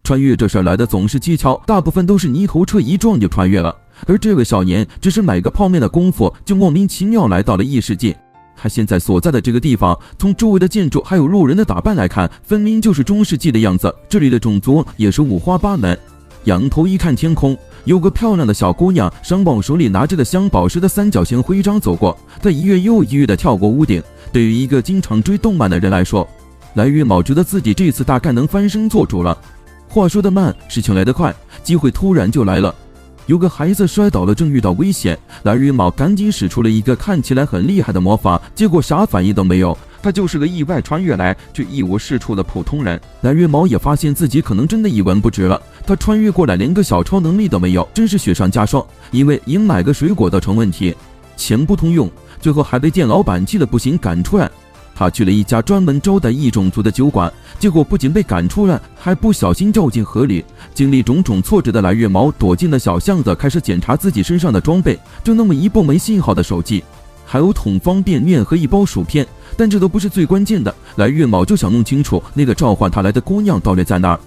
穿越这事儿来的总是蹊跷，大部分都是泥头车一撞就穿越了，而这位少年只是买个泡面的功夫，就莫名其妙来到了异世界。他现在所在的这个地方，从周围的建筑还有路人的打扮来看，分明就是中世纪的样子。这里的种族也是五花八门。仰头一看天空，有个漂亮的小姑娘，商宝手里拿着个镶宝石的三角形徽章走过，她一跃又一跃地跳过屋顶。对于一个经常追动漫的人来说，来月卯觉得自己这次大概能翻身做主了。话说得慢，事情来得快，机会突然就来了。有个孩子摔倒了，正遇到危险，来月卯赶紧使出了一个看起来很厉害的魔法，结果啥反应都没有。他就是个意外穿越来却一无是处的普通人。来月卯也发现自己可能真的一文不值了，他穿越过来连个小超能力都没有，真是雪上加霜。因为硬买个水果都成问题，钱不通用，最后还被店老板气得不行赶出来。他去了一家专门招待异种族的酒馆，结果不仅被赶出来，还不小心掉进河里。经历种种挫折的来月卯躲进了小巷子，开始检查自己身上的装备，就那么一部没信号的手机，还有桶方便面和一包薯片。但这都不是最关键的，来月卯就想弄清楚那个召唤他来的姑娘到底在哪儿。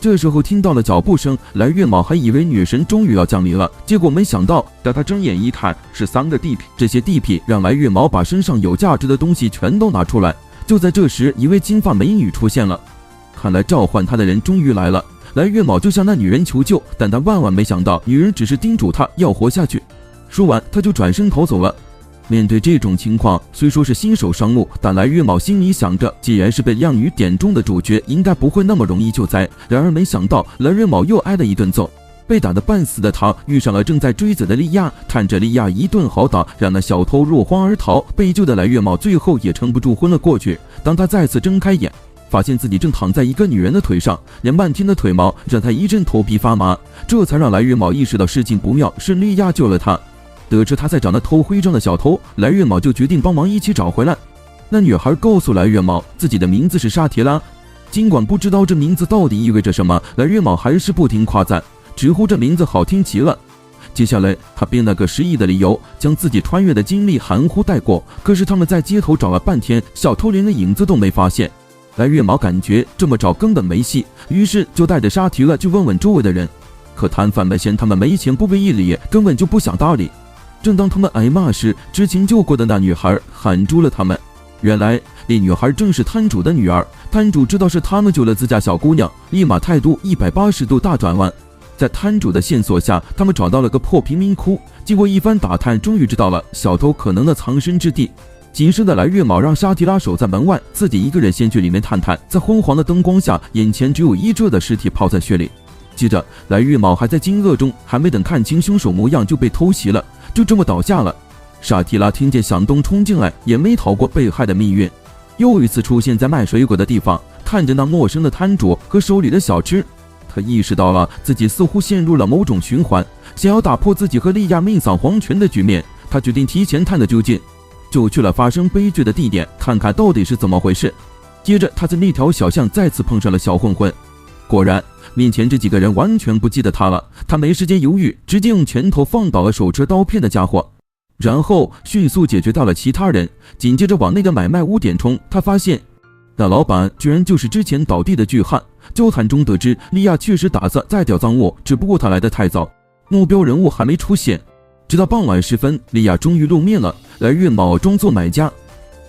这时候听到了脚步声，来月卯还以为女神终于要降临了，结果没想到，等他睁眼一看，是3个地痞。这些地痞让来月卯把身上有价值的东西全都拿出来。就在这时，一位金发美女出现了，看来召唤他的人终于来了。来月卯就向那女人求救，但他万万没想到，女人只是叮嘱他要活下去。说完，他就转身逃走了。面对这种情况，虽说是新手上路，但来月卯心里想着，既然是被靓女点中的主角，应该不会那么容易救灾。然而没想到，来月卯又挨了一顿揍。被打得半死的他遇上了正在追责的利亚，看着利亚一顿好打，让那小偷落荒而逃。被救的来月卯最后也撑不住昏了过去。当他再次睁开眼，发现自己正躺在一个女人的腿上，连漫天的腿毛让他一阵头皮发麻，这才让来月卯意识到事情不妙，是利亚救了他。得知他在找那偷徽章的小偷，来月卯就决定帮忙一起找回来。那女孩告诉来月卯，自己的名字是沙提拉。尽管不知道这名字到底意味着什么，来月卯还是不停夸赞，直呼这名字好听极了。接下来他编了个失忆的理由，将自己穿越的经历含糊带过。可是他们在街头找了半天，小偷连个影子都没发现。来月卯感觉这么找根本没戏，于是就带着沙提拉去问问周围的人。可摊贩们嫌他们没钱不被义理，根本就不想搭理。正当他们挨骂时，之前救过的那女孩喊住了他们。原来那女孩正是摊主的女儿，摊主知道是他们救了自家小姑娘，立马态度180度大转弯。在摊主的线索下，他们找到了个破贫民窟，经过一番打探，终于知道了小偷可能的藏身之地。谨慎的来月卯让沙提拉守在门外，自己一个人先去里面探探。在昏黄的灯光下，眼前只有一遮的尸体泡在血里。接着来月卯还在惊愕中，还没等看清凶手模样就被偷袭了，就这么倒下了。沙提拉听见响动冲进来，也没逃过被害的命运。又一次出现在卖水果的地方，看着那陌生的摊主和手里的小吃，他意识到了自己似乎陷入了某种循环，想要打破自己和利亚命丧黄泉的局面。他决定提前探个究竟，就去了发生悲剧的地点，看看到底是怎么回事。接着他在那条小巷再次碰上了小混混，果然面前这几个人完全不记得他了。他没时间犹豫，直接用拳头放倒了手持刀片的家伙，然后迅速解决到了其他人。紧接着往那个买卖屋点冲，他发现那老板居然就是之前倒地的巨汉。交谈中得知，利亚确实打算再掉赃物，只不过他来得太早，目标人物还没出现。直到傍晚时分，利亚终于露面了。来月卯装作买家，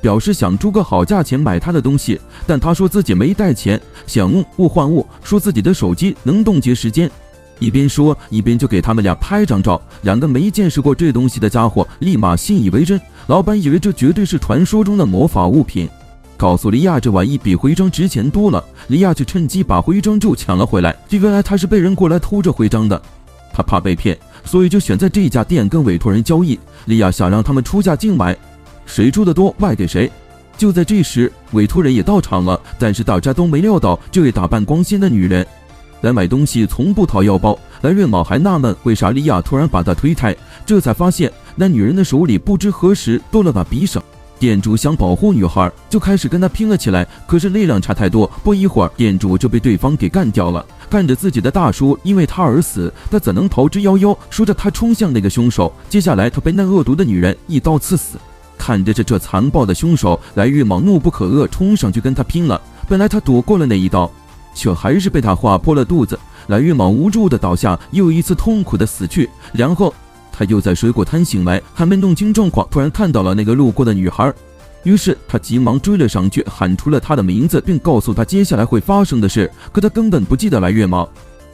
表示想出个好价钱买他的东西，但他说自己没带钱，想用物换物，说自己的手机能冻结时间。一边说一边就给他们俩拍张照。两个没见识过这东西的家伙立马信以为真，老板以为这绝对是传说中的魔法物品，告诉利亚这玩意比徽章值钱多了。利亚就趁机把徽章就抢了回来，原来他是被人过来偷着徽章的。他怕被骗，所以就选在这家店跟委托人交易。利亚想让他们出价竞买，谁出的多外给谁。就在这时，委托人也到场了，但是大家都没料到这位打扮光鲜的女人来买东西从不掏腰包。来月卯还纳闷为啥利亚突然把他推开，这才发现那女人的手里不知何时多了把匕首。店主想保护女孩，就开始跟她拼了起来，可是力量差太多，不一会儿店主就被对方给干掉了。看着自己的大叔因为他而死，他怎能逃之夭夭？说着他冲向那个凶手，接下来他被那恶毒的女人一刀刺死。看着这残暴的凶手，来月卯怒不可遏，冲上去跟他拼了。本来他躲过了那一刀，却还是被他划破了肚子。来月卯无助的倒下，又一次痛苦的死去。然后他又在水果摊醒来，还没弄清状况，突然看到了那个路过的女孩，于是他急忙追了上去，喊出了她的名字，并告诉她接下来会发生的事。可他根本不记得来月卯，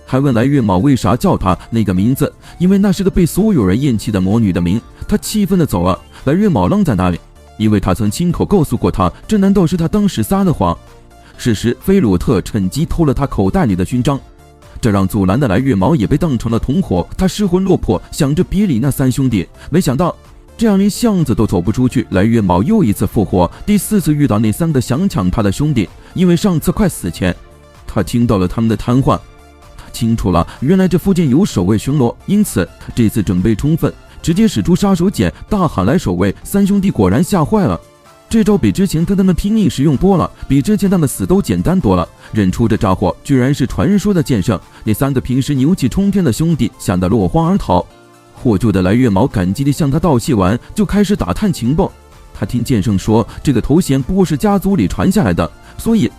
还问来月卯为啥叫他那个名字，因为那是个被所有人厌弃的魔女的名。他气愤地走了。来月卯愣在那里，因为他曾亲口告诉过他，这难道是他当时撒的谎？事实，菲鲁特趁机偷了他口袋里的勋章，这让阻拦的来月卯也被当成了同伙。他失魂落魄，想着别理那三兄弟，没想到这样连巷子都走不出去。来月卯又一次复活，第4次遇到那3个想抢他的兄弟，因为上次快死前，他听到了他们的谈话。他清楚了，原来这附近有守卫巡逻，因此他这次准备充分，直接使出杀手锏，大喊来守卫。三兄弟果然吓坏了，这招比之前跟他们拼命时用多了，比之前他们死都简单多了。认出这家伙居然是传说的剑圣，那3个平时牛气冲天的兄弟吓得落荒而逃。获救的来月卯感激地向他道谢完，就开始打探情报。他听剑圣说，这个头衔不过是家族里传下来的，所以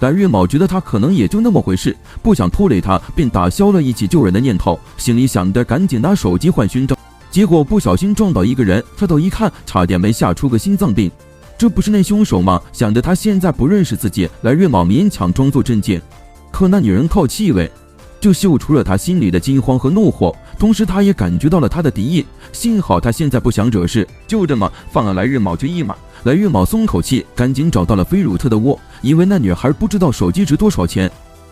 来月卯觉得他可能也就那么回事，不想拖累他，便打消了一起救人的念头，心里想着赶紧拿手机换勋章。结果不小心撞到一个人，抬头一看，差点没吓出个心脏病。这不是那凶手吗？想着他现在不认识自己，来月卯勉强装作镇静。可那女人靠气味就嗅出了他心里的惊慌和怒火，同时他也感觉到了他的敌意。幸好他现在不想惹事，就这么放了来月卯就一马。来月卯松口气，赶紧找到了菲鲁特的窝，因为那女孩不知道手机值多少钱。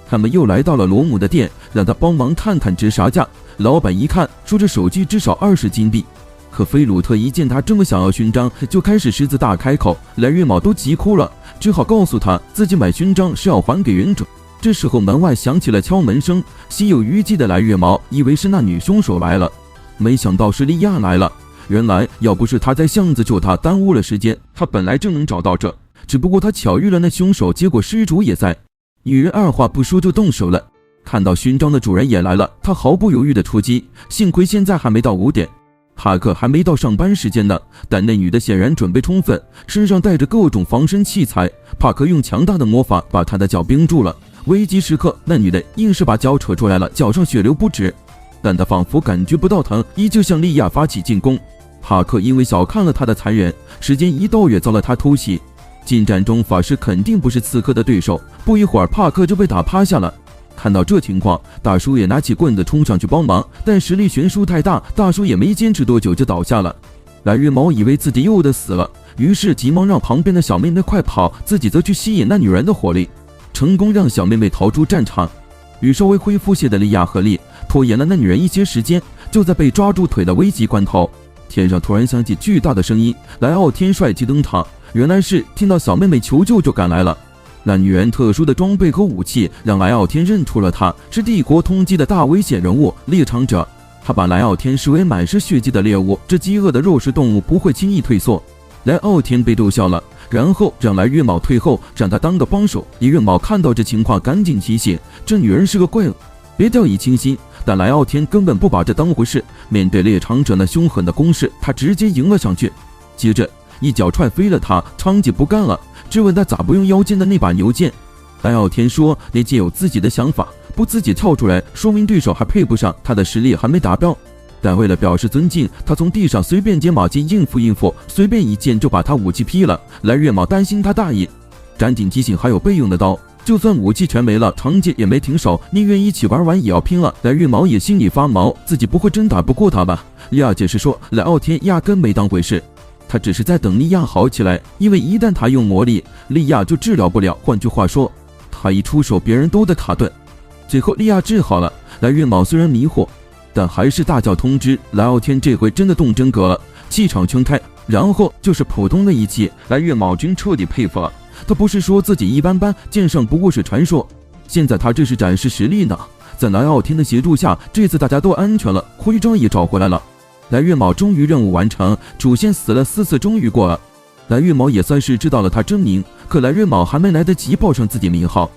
他们又来到了罗姆的店，让他帮忙看看值啥价。老板一看，说这手机至少20金币。可菲鲁特一见他这么想要勋章，就开始狮子大开口。来月卯都急哭了，只好告诉他自己买勋章是要还给忍者。这时候门外响起了敲门声，心有余悸的来月卯以为是那女凶手来了，没想到是莉亚来了。原来要不是他在巷子救他耽误了时间，他本来正能找到这，只不过他巧遇了那凶手，结果失主也在。女人二话不说就动手了。看到勋章的主人也来了，他毫不犹豫地出击。幸亏现在还没到5点，帕克还没到上班时间呢，但那女的显然准备充分，身上带着各种防身器材。帕克用强大的魔法把她的脚冰住了。危急时刻，那女的硬是把脚扯出来了，脚上血流不止，但她仿佛感觉不到疼，依旧向莉亚发起进攻。帕克因为小看了她的残忍，时间一到也遭了她偷袭。近战中法师肯定不是刺客的对手，不一会儿帕克就被打趴下了。看到这情况，大叔也拿起棍子冲上去帮忙，但实力悬殊太大，大叔也没坚持多久就倒下了。来月卯以为自己又得死了，于是急忙让旁边的小妹妹快跑，自己则去吸引那女人的火力，成功让小妹妹逃出战场。与稍微恢复些的莉亚合力，拖延了那女人一些时间。就在被抓住腿的危急关头，天上突然响起巨大的声音，莱奥天帅气登场。原来是听到小妹妹求救就赶来了。那女人特殊的装备和武器让莱奥天认出了她是帝国通缉的大危险人物猎场者。他把莱奥天视为满是血迹的猎物，这饥饿的肉食动物不会轻易退缩。莱奥天被逗笑了，然后让来月卯退后，让他当个帮手。李月卯看到这情况，赶紧提醒这女人是个怪物，别掉以轻心。但莱奥天根本不把这当回事，面对猎场者那凶狠的攻势，他直接迎了上去，接着一脚踹飞了他，娼妓不干了，质问他咋不用腰间的那把牛剑。莱奥天说那剑有自己的想法，不自己跳出来，说明对手还配不上，他的实力还没达标。但为了表示尊敬，他从地上随便捡把剑应付，随便一剑就把他武器劈了。来月卯担心他大意，赶紧提醒还有备用的刀，就算武器全没了，长剑也没停手，宁愿一起玩完也要拼了。来月卯也心里发毛，自己不会真打不过他吧？莉亚解释说，莱奥天压根没当回事，他只是在等莉亚好起来，因为一旦他用魔力，莉亚就治疗不了。换句话说，他一出手，别人都得卡顿。最后莉亚治好了，来月卯虽然迷惑，但还是大叫通知莱奥天这回真的动真格了，气场全开。然后就是普通的一击，来月卯君彻底佩服了。他不是说自己一般般，剑圣不过是传说，现在他这是展示实力呢。在莱奥天的协助下，这次大家都安全了，徽章也找回来了。来月卯终于任务完成，主线死了4次终于过了。来月卯也算是知道了他真名，可来月卯还没来得及报上自己名号，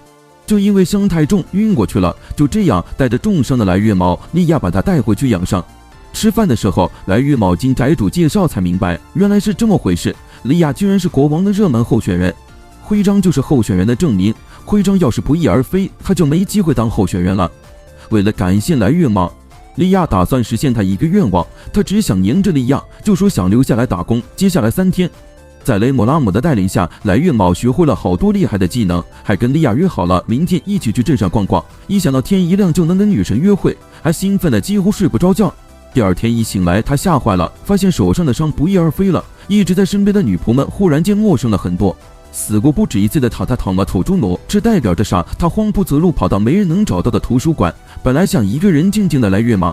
就因为伤太重晕过去了。就这样带着重伤的来月卯，莉亚把他带回去养伤。吃饭的时候，来月卯经宅主介绍才明白，原来是这么回事。莉亚居然是国王的热门候选人，徽章就是候选人的证明。徽章要是不翼而飞，他就没机会当候选人了。为了感谢来月卯，莉亚打算实现他一个愿望，他只想黏着莉亚，就说想留下来打工。接下来3天，在雷姆拉姆的带领下，来月卯学会了好多厉害的技能，还跟莉亚约好了明天一起去镇上逛逛。一想到天一亮就能跟女神约会，还兴奋的几乎睡不着觉。第二天一醒来，他吓坏了，发现手上的伤不翼而飞了。一直在身边的女仆们忽然间陌生了很多，死过不止一次的他躺了头猪脑，这代表着啥？他慌不择路跑到没人能找到的图书馆，本来想一个人静静的来月马，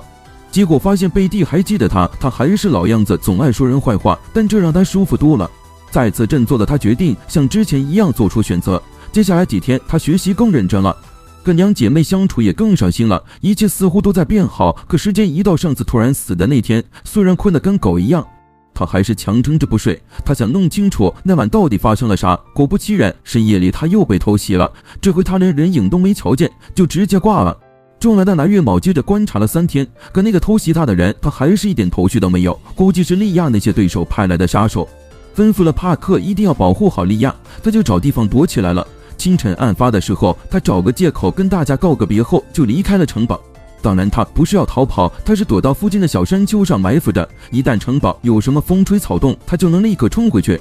结果发现贝蒂还记得他还是老样子，总爱说人坏话，但这让他舒服多了。再次振作的他决定像之前一样做出选择。接下来几天，他学习更认真了，跟娘姐妹相处也更上心了，一切似乎都在变好。可时间一到上次突然死的那天，虽然困得跟狗一样，他还是强撑着不睡。他想弄清楚那晚到底发生了啥。果不其然，深夜里他又被偷袭了，这回他连人影都没瞧见，就直接挂了。中来的南月卯接着观察了3天，可那个偷袭他的人，他还是一点头绪都没有，估计是利亚那些对手派来的杀手。吩咐了帕克一定要保护好利亚，他就找地方躲起来了。清晨案发的时候，他找个借口跟大家告个别后就离开了城堡。当然他不是要逃跑，他是躲到附近的小山丘上埋伏着，一旦城堡有什么风吹草动，他就能立刻冲回去。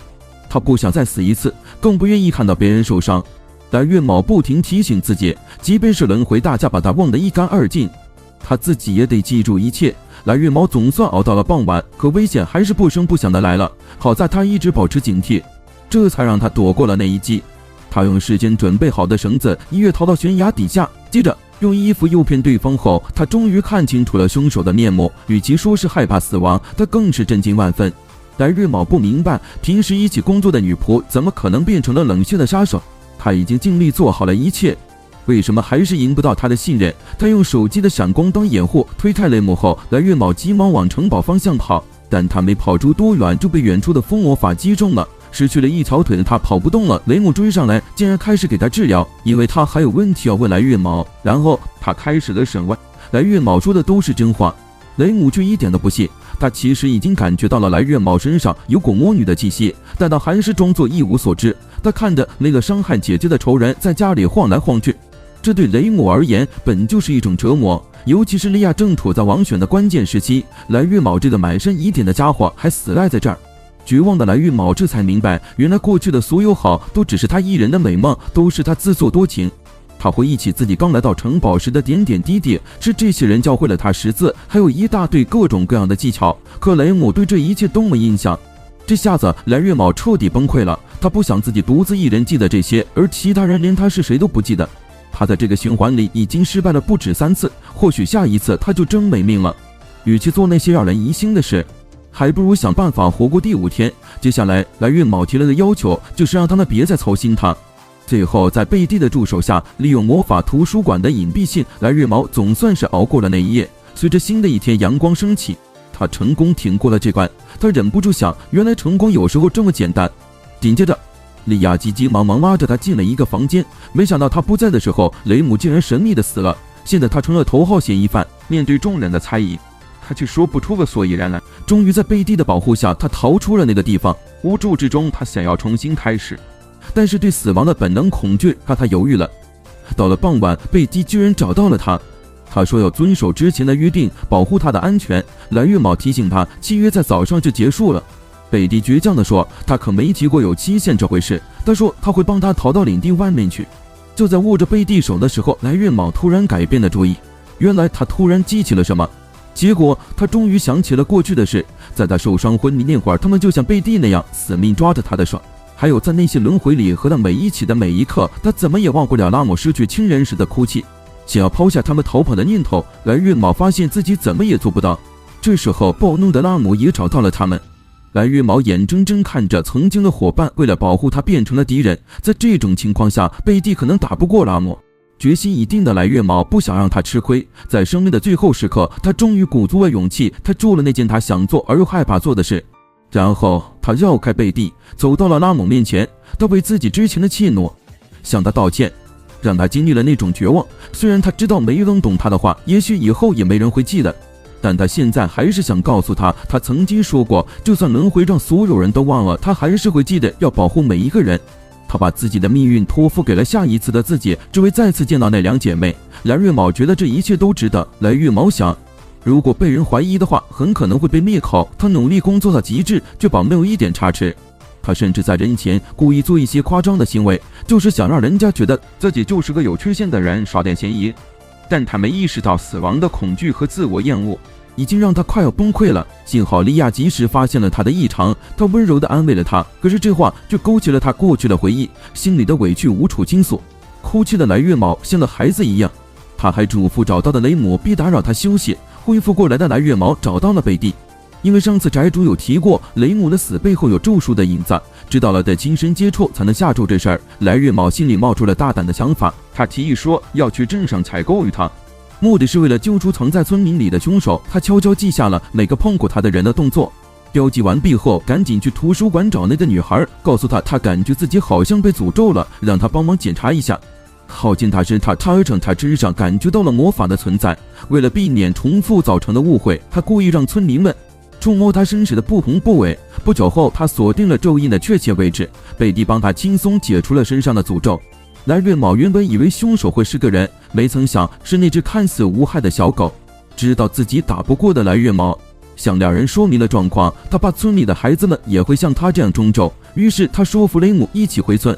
他不想再死一次，更不愿意看到别人受伤。但月卯不停提醒自己，即便是轮回大家把他忘得一干二净，他自己也得记住一切。蓝月卯总算熬到了傍晚，可危险还是不声不响的来了。好在他一直保持警惕，这才让他躲过了那一击。他用事先准备好的绳子一跃逃到悬崖底下，接着用衣服诱骗对方后，他终于看清楚了凶手的面目。与其说是害怕死亡，他更是震惊万分。蓝月卯不明白，平时一起工作的女仆怎么可能变成了冷血的杀手？他已经尽力做好了一切，为什么还是赢不到他的信任？他用手机的闪光当掩护，推开雷姆后，蓝月卯急忙往城堡方向跑，但他没跑出多远就被远处的风魔法击中了。失去了一条腿的他跑不动了，雷姆追上来，竟然开始给他治疗，因为他还有问题要问蓝月卯。然后他开始了审问，蓝月卯说的都是真话，雷姆却一点都不信。他其实已经感觉到了蓝月卯身上有股魔女的气息，但他还是装作一无所知。他看着那个伤害姐姐的仇人在家里晃来晃去，这对雷姆而言本就是一种折磨，尤其是利亚正处在王选的关键时期，蓝月卯这个满身疑点的家伙还死赖在这儿。绝望的蓝月卯这才明白，原来过去的所有好都只是他一人的美梦，都是他自作多情。他回忆起自己刚来到城堡时的点点滴滴，是这些人教会了他识字，还有一大堆各种各样的技巧。可雷姆对这一切都没印象。这下子蓝月卯彻底崩溃了，他不想自己独自一人记得这些，而其他人连他是谁都不记得。他在这个循环里已经失败了不止3次，或许下一次他就真没命了。与其做那些让人疑心的事，还不如想办法活过第5天。接下来蓝月卯提了的要求就是让他们别再操心他。最后在贝蒂的助手下，利用魔法图书馆的隐蔽性，蓝月卯总算是熬过了那一夜。随着新的一天阳光升起，他成功挺过了这关。他忍不住想，原来成功有时候这么简单。紧接着利亚急急忙忙拉着他进了一个房间，没想到他不在的时候，雷姆竟然神秘的死了。现在他成了头号嫌疑犯，面对众人的猜疑，他却说不出个所以然来。终于在贝蒂的保护下，他逃出了那个地方。无助之中，他想要重新开始，但是对死亡的本能恐惧让他犹豫了。到了傍晚，贝蒂居然找到了他，他说要遵守之前的约定，保护他的安全。蓝月卯提醒他，契约在早上就结束了。贝蒂倔强地说，他可没提过有期限这回事。他说他会帮他逃到领地外面去。就在握着贝蒂手的时候，蓝月卯突然改变了主意。原来他突然记起了什么，结果他终于想起了过去的事。在他受伤昏迷那会儿，他们就像贝蒂那样死命抓着他的手，还有在那些轮回里和他每一起的每一刻，他怎么也忘不了拉姆失去亲人时的哭泣。想要抛下他们逃跑的念头，蓝月卯发现自己怎么也做不到。这时候暴怒的拉姆也找到了他们。蓝月卯眼睁睁看着曾经的伙伴为了保护他变成了敌人，在这种情况下，贝蒂可能打不过拉姆。决心已定的蓝月卯不想让他吃亏，在生命的最后时刻，他终于鼓足了勇气，他做了那件他想做而又害怕做的事。然后他绕开贝蒂，走到了拉姆面前，他为自己之前的怯懦向他道歉，让他经历了那种绝望。虽然他知道没人懂他的话，也许以后也没人会记得，但他现在还是想告诉他，他曾经说过，就算轮回让所有人都忘了，他还是会记得要保护每一个人。他把自己的命运托付给了下一次的自己，只为再次见到那两姐妹。蓝月卯觉得这一切都值得。蓝月卯想，如果被人怀疑的话，很可能会被灭口。他努力工作到极致，确保没有一点差池。他甚至在人前故意做一些夸张的行为，就是想让人家觉得自己就是个有缺陷的人，耍点嫌疑。但他没意识到死亡的恐惧和自我厌恶已经让他快要崩溃了。幸好莉亚及时发现了他的异常，他温柔地安慰了他，可是这话却勾起了他过去的回忆，心里的委屈无处倾诉。哭泣的蓝月卯像个孩子一样，他还嘱咐找到的雷姆别打扰他休息。恢复过来的蓝月卯找到了贝蒂，因为上次宅主有提过雷姆的死背后有咒术的影子，知道了得亲身接触才能下咒这事儿，蓝月卯心里冒出了大胆的想法。他提议说要去镇上采购一趟，目的是为了揪出藏在村民里的凶手。他悄悄记下了每个碰过他的人的动作，标记完毕后赶紧去图书馆找那个女孩，告诉她他感觉自己好像被诅咒了，让她帮忙检查一下。好见他身上查成他身上感觉到了魔法的存在，为了避免重复造成的误会，他故意让村民们触摸他身上的不同部位。不久后，他锁定了咒印的确切位置，贝蒂帮他轻松解除了身上的诅咒。蓝月卯原本以为凶手会是个人，没曾想是那只看似无害的小狗。知道自己打不过的蓝月卯向两人说明了状况，他怕村里的孩子们也会像他这样中咒，于是他说服雷姆一起回村。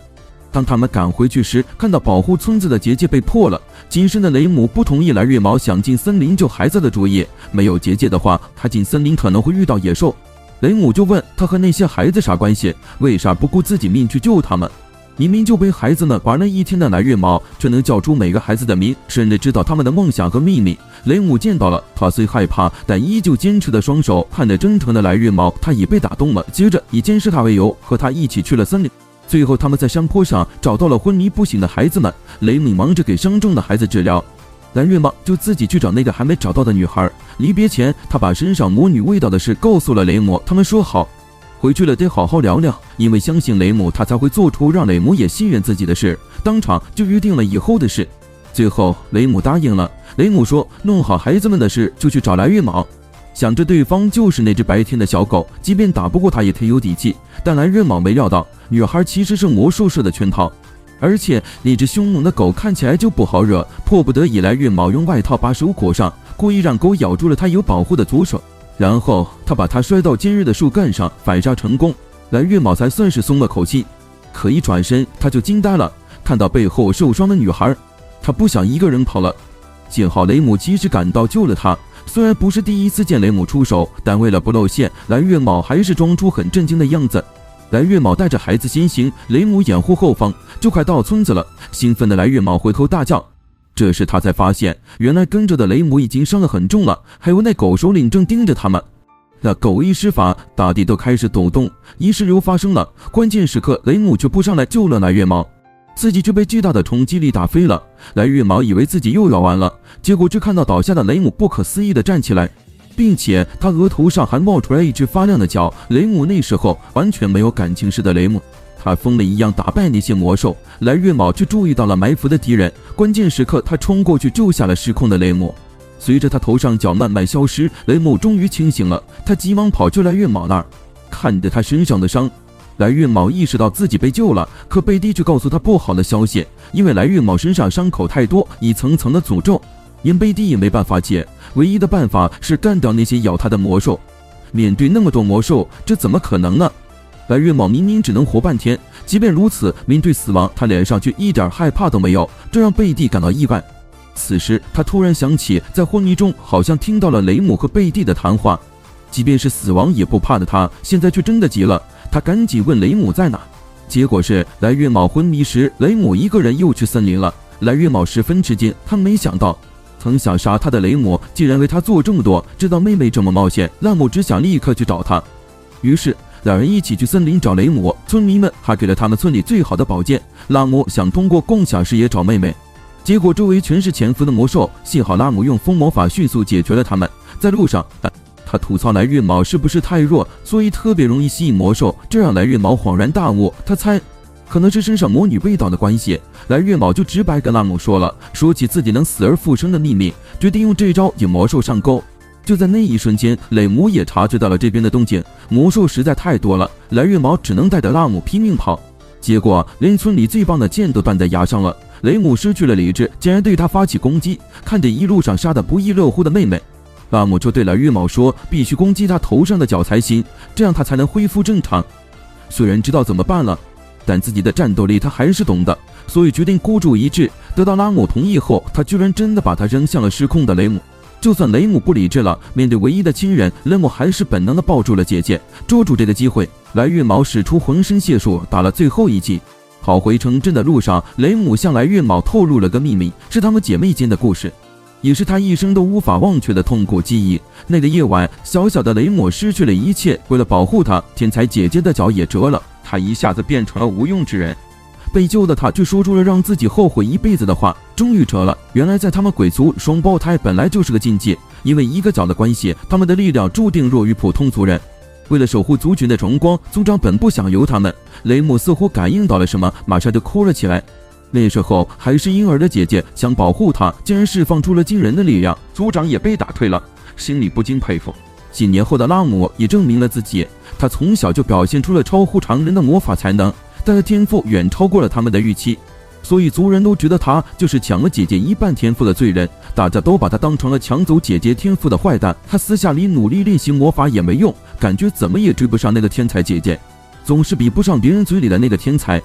当他们赶回去时，看到保护村子的结界被破了。谨慎的雷姆不同意蓝月卯想进森林救孩子的主意，没有结界的话，他进森林可能会遇到野兽。雷姆就问他和那些孩子啥关系，为啥不顾自己命去救他们？明明就被孩子们玩了一天的蓝月卯，却能叫出每个孩子的名，甚至知道他们的梦想和秘密。雷姆见到了，他虽害怕，但依旧坚持的双手看着真诚的蓝月卯，他已被打动了。接着以监视他为由，和他一起去了森林。最后他们在山坡上找到了昏迷不醒的孩子们，雷姆忙着给伤重的孩子治疗，蓝月卯就自己去找那个还没找到的女孩。离别前，他把身上魔女味道的事告诉了雷姆，他们说好回去了得好好聊聊，因为相信雷姆，他才会做出让雷姆也信任自己的事，当场就约定了以后的事。最后雷姆答应了，雷姆说弄好孩子们的事就去找蓝月卯，想着对方就是那只白天的小狗，即便打不过他也忒有底气。但蓝月卯没料到女孩其实是魔术社的圈套，而且那只凶猛的狗看起来就不好惹，迫不得已蓝月卯用外套把手裹上，故意让狗咬住了他有保护的左手，然后他把他摔到尖锐的树干上，反杀成功，蓝月卯才算是松了口气。可一转身他就惊呆了，看到背后受伤的女孩，他不想一个人跑了。幸好雷姆及时赶到救了他，虽然不是第一次见雷姆出手，但为了不露馅，蓝月卯还是装出很震惊的样子。蓝月卯带着孩子先行，雷姆掩护后方，就快到村子了。兴奋的蓝月卯回头大叫，这时他才发现原来跟着的雷姆已经伤得很重了，还有那狗首领正盯着他们。那狗一施法，大地都开始抖动，泥石流发生了。关键时刻雷姆却扑上来救了蓝月卯，自己却被巨大的冲击力打飞了。蓝月卯以为自己又要完了，结果却看到倒下的雷姆不可思议地站起来，并且他额头上还冒出来一只发亮的角。雷姆那时候完全没有感情似的雷姆，他疯了一样打败那些魔兽。蓝月卯却注意到了埋伏的敌人，关键时刻他冲过去救下了失控的雷姆。随着他头上角慢慢消失，雷姆终于清醒了，他急忙跑去蓝月卯那儿，看着他身上的伤。蓝月卯意识到自己被救了，可贝蒂却告诉他不好的消息，因为蓝月卯身上伤口太多，一层层的诅咒，连贝蒂也没办法解，唯一的办法是干掉那些咬他的魔兽。面对那么多魔兽，这怎么可能呢？蓝月卯明明只能活半天，即便如此，面对死亡，他脸上却一点害怕都没有，这让贝蒂感到意外。此时他突然想起，在昏迷中好像听到了雷姆和贝蒂的谈话，即便是死亡也不怕的他，现在却真的急了。他赶紧问雷姆在哪，结果是蓝月卯昏迷时，雷姆一个人又去森林了。蓝月卯十分吃惊，他没想到曾想杀他的雷姆竟然为他做这么多，知道妹妹这么冒险，拉姆只想立刻去找他。于是两人一起去森林找雷姆，村民们还给了他们村里最好的宝剑。拉姆想通过共享视野找妹妹，结果周围全是潜伏的魔兽，幸好拉姆用风魔法迅速解决了他们。在路上他吐槽蓝月卯是不是太弱，所以特别容易吸引魔兽，这让蓝月卯恍然大悟，他猜可能是身上魔女味道的关系。蓝月卯就直白跟拉姆说起自己能死而复生的秘密，决定用这招引魔兽上钩。就在那一瞬间，雷姆也察觉到了这边的动静，魔兽实在太多了，蓝月卯只能带着拉姆拼命跑。结果连村里最棒的剑都断在崖上了。雷姆失去了理智，竟然对他发起攻击。看着一路上杀得不亦乐乎的妹妹，拉姆就对了月卯说，必须攻击他头上的角才行，这样他才能恢复正常。虽然知道怎么办了，但自己的战斗力他还是懂的，所以决定孤注一掷。得到拉姆同意后，他居然真的把他扔向了失控的雷姆。就算雷姆不理智了，面对唯一的亲人，雷姆还是本能的抱住了姐姐。捉住这个机会，来月卯使出浑身解数打了最后一击。跑回城镇的路上，雷姆向来月卯透露了个秘密，是他们姐妹间的故事，也是他一生都无法忘却的痛苦记忆。那个夜晚，小小的雷姆失去了一切，为了保护他，天才姐姐的脚也折了，他一下子变成了无用之人。被救的他却说出了让自己后悔一辈子的话，终于折了。原来在他们鬼族，双胞胎本来就是个禁忌，因为一个脚的关系，他们的力量注定弱于普通族人。为了守护族群的荣光，族长本不想由他们。雷姆似乎感应到了什么，马上就哭了起来。那时候还是婴儿的姐姐想保护他，竟然释放出了惊人的力量，族长也被打退了，心里不禁佩服。几年后的拉姆也证明了自己，他从小就表现出了超乎常人的魔法才能，但是天赋远超过了他们的预期，所以族人都觉得他就是抢了姐姐一半天赋的罪人，大家都把他当成了抢走姐姐天赋的坏蛋。他私下里努力练习魔法也没用，感觉怎么也追不上那个天才姐姐，总是比不上别人嘴里的那个天才。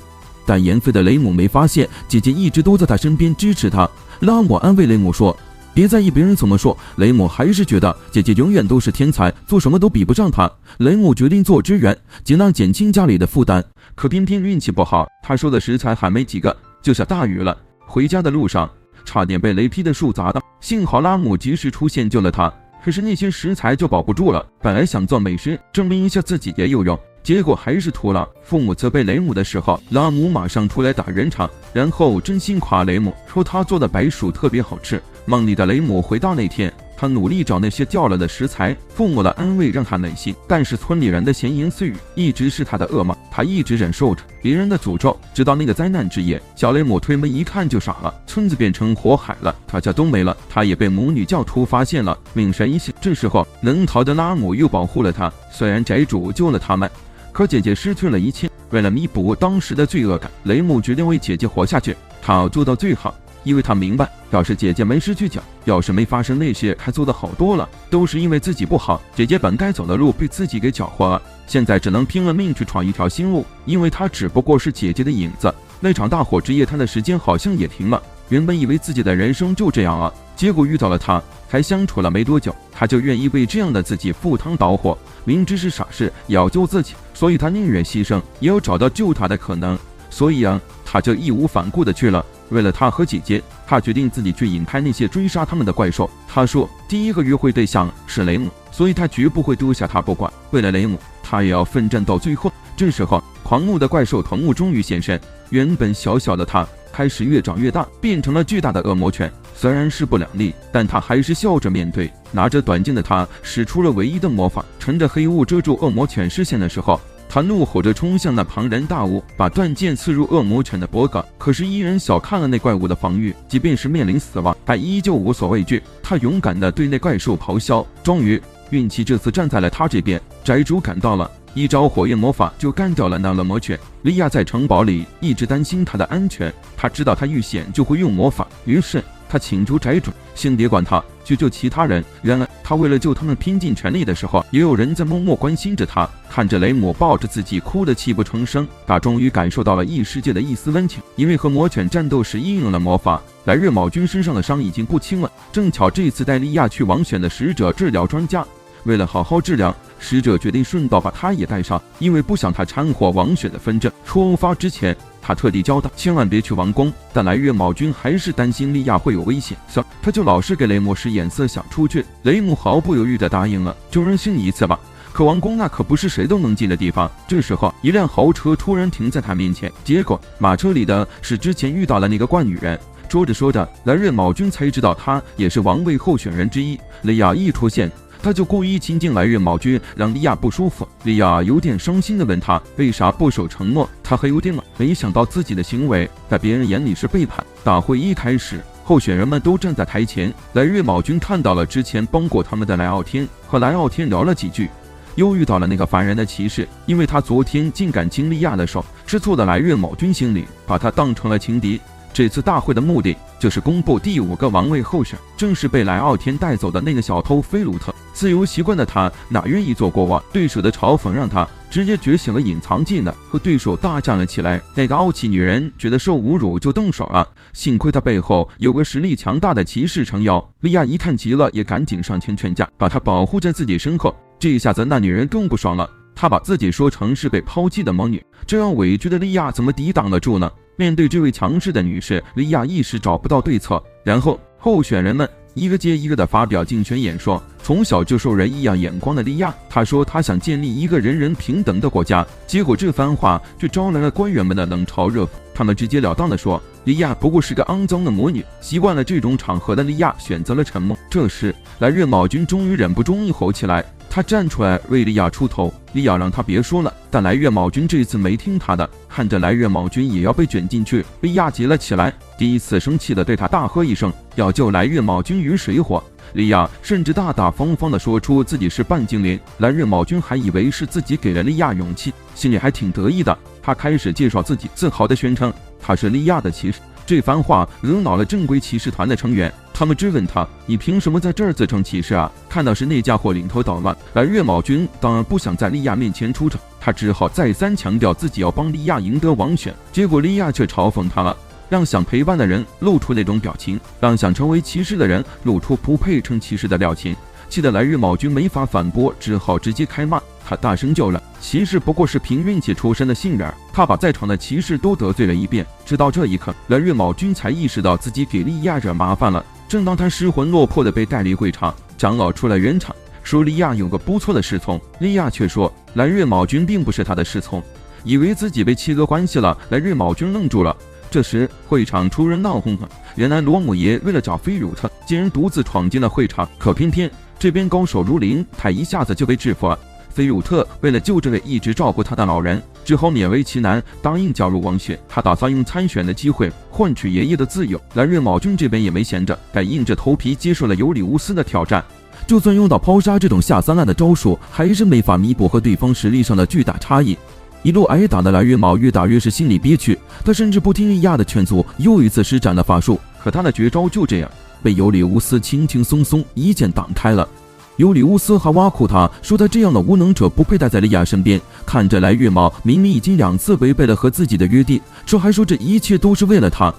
但研废的雷姆没发现，姐姐一直都在他身边支持他。拉姆安慰雷姆说，别在意别人怎么说。雷姆还是觉得姐姐永远都是天才，做什么都比不上他。雷姆决定做支援，尽量减轻家里的负担。可偏偏运气不好，他收的食材还没几个，就下大雨了。回家的路上，差点被雷劈的树砸到，幸好拉姆及时出现救了他。可是那些食材就保不住了，本来想做美食，证明一下自己也有用，结果还是秃了。父母责备雷姆的时候，拉姆马上出来打圆场，然后真心夸雷姆，说他做的白薯特别好吃。梦里的雷姆回到那天，他努力找那些掉了的食材，父母的安慰让他内心，但是村里人的闲言碎语一直是他的噩梦，他一直忍受着别人的诅咒，直到那个灾难之夜，小雷姆推门一看就傻了，村子变成火海了，他家都没了，他也被母女教徒发现了，命悬一线。这时候能逃的拉姆又保护了他，虽然宅主救了他们，可姐姐失去了一切。为了弥补当时的罪恶感，雷姆决定为姐姐活下去，他要做到最好，因为他明白，要是姐姐没失去脚，要是没发生那些，还做得好多了，都是因为自己不好。姐姐本该走的路被自己给搅和了，现在只能拼了命去闯一条新路，因为她只不过是姐姐的影子。那场大火之夜，她的时间好像也停了，原本以为自己的人生就这样了，结果遇到了他，才相处了没多久，他就愿意为这样的自己赴汤蹈火，明知是傻事也要救自己，所以他宁愿牺牲，也要找到救他的可能。所以他就义无反顾的去了。为了他和姐姐，他决定自己去引开那些追杀他们的怪兽。他说，第一个约会对象是雷姆，所以他绝不会丢下他不管。为了雷姆，他也要奋战到最后。这时候，狂怒的怪兽头目终于现身。原本小小的他开始越长越大，变成了巨大的恶魔犬。虽然势不两立，但他还是笑着面对。拿着短剑的他使出了唯一的魔法，乘着黑雾遮住恶魔犬视线的时候，他怒吼着冲向那庞然大物，把断剑刺入恶魔犬的脖颈。可是伊人小看了那怪物的防御，即便是面临死亡，他依旧无所畏惧。他勇敢地对那怪兽咆哮。终于，运气这次站在了他这边。宅主赶到了，一招火焰魔法就干掉了那恶魔犬。莉亚在城堡里一直担心他的安全，他知道他遇险就会用魔法，于是他请求宅主先别管他，去救其他人。然而他为了救他们拼尽全力的时候，也有人在默默关心着他。看着雷姆抱着自己哭得泣不成声，他终于感受到了异世界的一丝温情。因为和魔犬战斗时应用了魔法，来日卯君身上的伤已经不轻了。正巧这次带莉亚去王选的使者治疗专家，为了好好治疗，使者决定顺道把他也带上，因为不想他掺和王选的纷争。出发之前，他特地交代千万别去王宫，但来月卯君还是担心莉亚会有危险，他就老是给雷姆使眼色想出去。雷姆毫不犹豫地答应了，就任性一次吧。可王宫那可不是谁都能进的地方。这时候一辆豪车突然停在他面前，结果马车里的是之前遇到了那个怪女人。说着说着，来日卯君才知道他也是王位候选人之一。莉亚一出现，他就故意亲近来月卯君，让莉亚不舒服。莉亚有点伤心地问他为啥不守承诺，他很有点冷，没想到自己的行为在别人眼里是背叛。大会一开始，候选人们都站在台前，来日卯君看到了之前帮过他们的莱傲天，和莱傲天聊了几句，又遇到了那个烦人的骑士，因为他昨天竟敢亲利亚的手，吃醋的来月卯君心里把他当成了情敌。这次大会的目的就是公布第5个王位候选，正是被莱奥天带走的那个小偷菲鲁特。自由习惯的他哪愿意做国王？对手的嘲讽让他直接觉醒了隐藏技能，和对手大战了起来。那个傲气女人觉得受侮辱就动手了，幸亏他背后有个实力强大的骑士撑腰。利亚一看急了，也赶紧上前劝架，把他保护在自己身后。这一下子那女人更不爽了，她把自己说成是被抛弃的魔女，这样委屈的利亚怎么抵挡得住呢？面对这位强势的女士，利亚一时找不到对策，然后候选人们一个接一个的发表竞选演说。从小就受人异样眼光的利亚，她说她想建立一个人人平等的国家，结果这番话却招来了官员们的冷嘲热讽。他们直截了当地说，利亚不过是个肮脏的魔女。习惯了这种场合的利亚选择了沉默。这时来月卯君终于忍不住怒吼起来，他站出来为利亚出头。利亚让他别说了，但来月卯君这次没听他的，看着来月卯君也要被卷进去，利亚急了起来，第一次生气的对他大喝一声，要救来月卯君于水火。利亚甚至大大方方地说出自己是半精灵，来月卯君还以为是自己给了利亚勇气，心里还挺得意的。他开始介绍自己，自豪地宣称他是利亚的骑士。这番话惹恼了正规骑士团的成员，他们质问他，你凭什么在这儿自称骑士啊？看到是那家伙领头捣乱，来月卯君当然不想在利亚面前出丑，他只好再三强调自己要帮利亚赢得王选。结果利亚却嘲讽他了，让想陪伴的人露出那种表情，让想成为骑士的人露出不配称骑士的表情，气得来月卯君没法反驳，只好直接开骂。他大声叫了，骑士不过是凭运气出身的幸运儿，他把在场的骑士都得罪了一遍。直到这一刻，来月卯君才意识到自己给利亚惹麻烦了。正当他失魂落魄的被带离会场，长老出来圆场，说利亚有个不错的侍从。利亚却说来月卯君并不是他的侍从，以为自己被切割关系了。来月卯君愣住了。这时会场出人闹哄哄，原来罗姆爷为了找菲鲁特，竟然独自闯进了会场，可偏偏这边高手如林，他一下子就被制服了。菲鲁特为了救这位一直照顾他的老人，只好勉为其难答应加入王选。他打算用参选的机会换取爷爷的自由。来月卯君这边也没闲着，该硬着头皮接受了尤里乌斯的挑战。就算用到抛杀这种下三滥的招数，还是没法弥补和对方实力上的巨大差异。一路挨打的来月卯越打越是心里憋屈，他甚至不听利亚的劝阻，又一次施展了法术。可他的绝招就这样被尤里乌斯轻轻松松一剑挡开了。尤里乌斯还挖苦他说，他这样的无能者不配待在利亚身边。看着来月卯明明已经2次违背了和自己的约定，这还说这一切都是为了他。